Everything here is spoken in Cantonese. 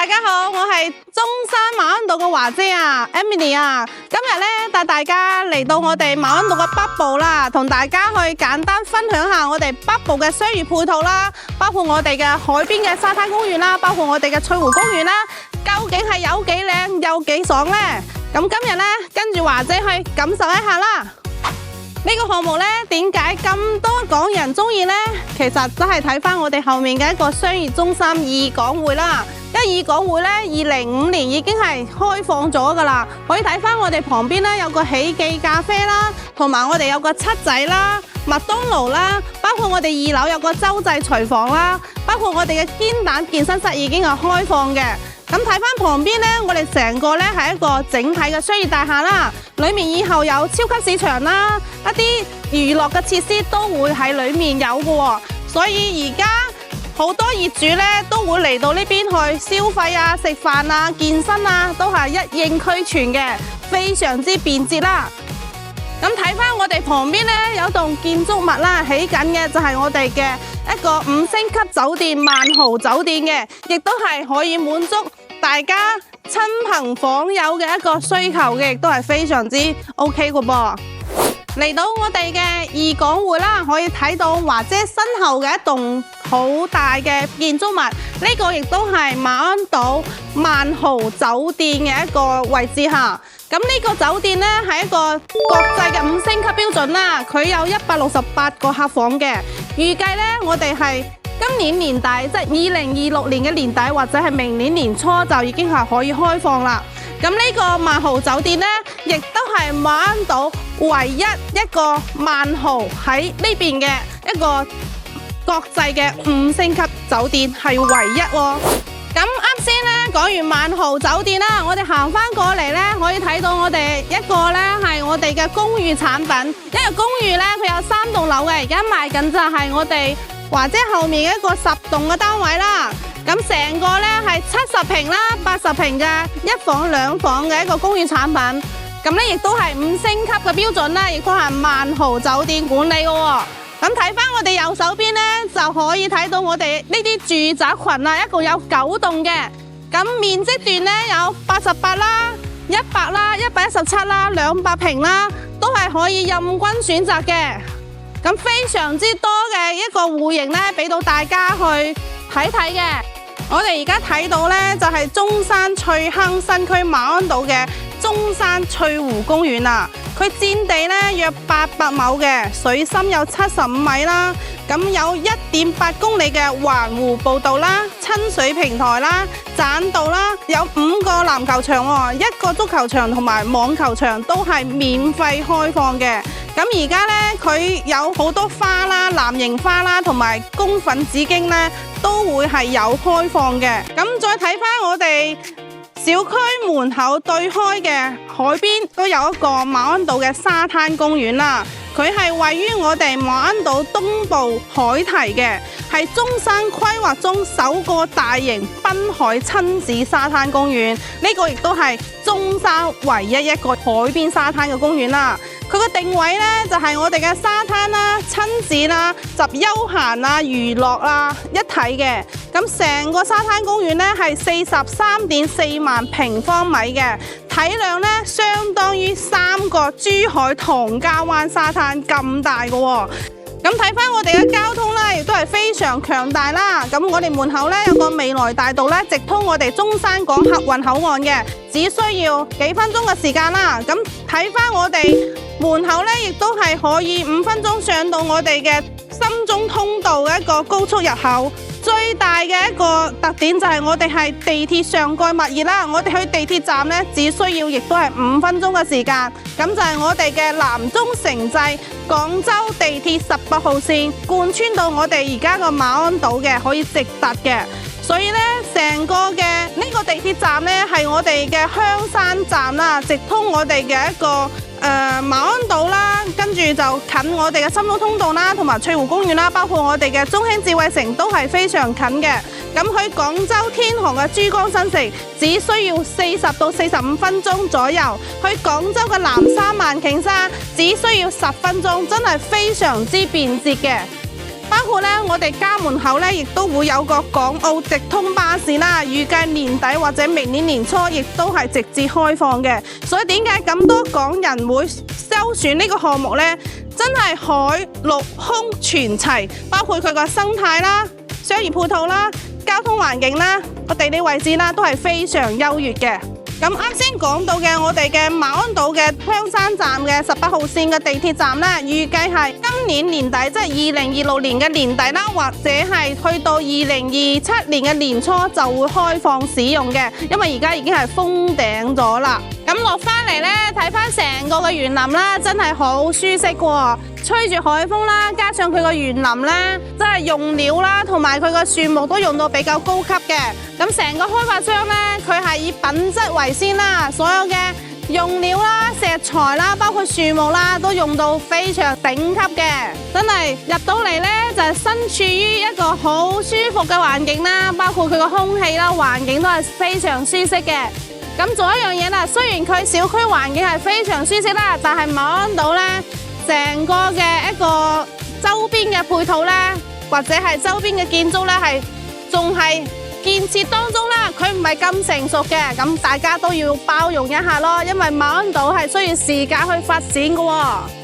家好，我係中山馬鞍道嘅華姐啊 ，Emily 啊，今日咧帶大家嚟到我哋馬鞍道嘅北部啦，同大家去簡單分享下我哋北部嘅商業配套啦，包括我哋嘅海邊嘅沙灘公園啦，包括我哋嘅翠湖公園啦，究竟係有幾靚有幾爽呢？咁今日咧跟住華姐去感受一下啦。呢個項目呢，點解咁多港人中意呢？其實都係睇翻我哋後面嘅一個商業中心二港匯啦。因為二港匯呢，2005年已經係開放咗噶啦，可以睇翻我哋旁邊呢，有個喜記咖啡啦，同埋我哋有個七仔啦、麥當勞啦，包括我哋2樓有個洲際廚房啦，包括我哋嘅堅蛋健身室已經係開放嘅。咁睇翻旁邊呢，我哋成個呢係一個整體嘅商業大廈啦，裏面以後有超級市場啦，一啲娛樂嘅設施都會喺裏面有嘅喎，所以而家好多業主呢都會嚟到呢邊去消費啊、食飯啊、健身啊，都係一應俱全嘅，非常之便捷啦。咁睇翻我哋旁邊呢，有棟建築物啦，起緊嘅就係我哋嘅一個5星級酒店萬豪酒店嘅，亦都係可以滿足大家親朋訪友嘅一個需求嘅，亦都係非常之 OK 嘅噃。嚟到我哋嘅二港匯啦，可以睇到華姐身後嘅一棟好大嘅建築物，呢個亦都係馬鞍島萬豪酒店嘅一個位置嚇。咁呢個酒店呢，係一個國際嘅5星級標準啦，佢有168個客房嘅。預計呢，我哋係今年年底，即係2026年嘅年底或者係明年年初就已經係可以開放啦。咁呢個萬豪酒店呢，亦都係馬鞍島唯一一個萬豪喺呢邊嘅一個國際嘅5星級酒店，係唯一喎。咁啱先咧講完萬豪酒店啦，我哋行翻過嚟呢，可以睇到我哋一個呢係我哋嘅公寓產品。因為公寓呢，佢有3棟樓嘅，而家賣緊就係我哋華姐後面嘅一個10棟嘅單位啦。咁成個呢係70平啦、80平嘅1房2房嘅一個公寓產品。咁呢亦都係5星級嘅標準啦，亦都係萬豪酒店管理嘅喎。咁睇翻我哋右手邊呢，就可以睇到我哋呢啲住宅群啦，一共有9棟嘅。咁面積段呢，有88啦、100啦、117啦、200平啦，都係可以任君選擇嘅。咁非常之多嘅一個戶型呢，俾到大家去睇睇嘅。我哋而家睇到呢，就係中山翠亨新區馬鞍島嘅中山翠湖公園啦。佢佔地呢約800畝嘅，水深有75米啦。咁有1.8公里嘅環湖步道啦、親水平台啦、棧道啦，有5個籃球場喎，1個足球場同埋網球場都係免費開放嘅。咁而家呢，佢有好多花啦、藍型花啦，同埋公粉紙巾呢，都會係有開放嘅。咁再睇翻我哋小區門口對開嘅海邊，都有一個馬鞍島嘅沙灘公園啦。佢係位於我哋馬鞍島東部海堤嘅，係中山規劃中首個大型濱海親子沙灘公園。呢個亦都係中山唯一一個海邊沙灘嘅公園啦。佢個定位呢，就係我哋嘅沙灘啦、親子啦、集休閒啊、娛樂啦一體嘅。咁成個沙灘公園呢，係43.4萬平方米嘅，體量呢，相當於3個珠海唐家灣沙灘咁大嘅喎。咁睇翻我哋嘅交通呢，亦都係非常強大啦。咁我哋門口呢，有個未來大道呢，直通我哋中山港客運口岸嘅，只需要幾分鐘嘅時間啦。咁睇翻我哋門口呢，亦都係可以5分鐘上到我哋嘅深中通道嘅一個高速入口。最大嘅一個特點就係我哋係地鐵上蓋物業啦，我哋去地鐵站呢，只需要亦都係5分鐘嘅時間。咁就係我哋嘅南中城際廣州地鐵18號線貫穿到我哋而家個馬鞍島嘅，可以直達嘅。所以呢，成個嘅呢個地鐵站呢，係我哋嘅香山站啦，直通我哋嘅一個馬鞍島啦，跟住就近我哋嘅深中通道啦，同埋翠湖公園啦，包括我哋嘅中興智慧城都係非常近嘅。咁去廣州天河嘅珠江新城只需要40到45分鐘左右，去廣州嘅南沙萬頃山只需要10分鐘，真係非常之便捷嘅。包括咧我哋家門口咧亦都會有個港澳直通巴士啦，預計年底或者明年年初亦都係直接開放嘅。所以點解咁多港人會優選呢個項目呢？真係海陸空全齊，包括佢個生態啦、商業配套啦、交通環境啦、個地理位置啦，都係非常優越嘅。咁啱先講到嘅我哋嘅馬鞍島嘅香山站嘅18號線嘅地鐵站呢，預計係今年年底，即係2026年嘅年底啦，或者係去到2027年嘅年初就會開放使用嘅，因為而家已經係封頂咗啦。咁落翻嚟呢，睇翻成個嘅園林啦，真係好舒適喎，吹住海風啦，加上佢個園林呢，真係用料啦，同埋佢個樹木都用到比較高級嘅。咁成個開發商呢，佢係以品質為先啦，所有嘅用料啦、石材啦，包括樹木啦，都用到非常頂級嘅。真係入到嚟呢，就係身處於一個好舒服嘅環境啦，包括佢個空氣啦、環境都係非常舒適嘅。咁做一樣嘢啦，雖然佢小區環境係非常舒適啦，但係馬鞍島呢，成個嘅一個周邊嘅配套呢，或者係周邊嘅建築呢，係仲係建設當中啦，佢唔係咁成熟嘅，咁大家都要包容一下咯，因為馬鞍島係需要時間去發展㗎喎。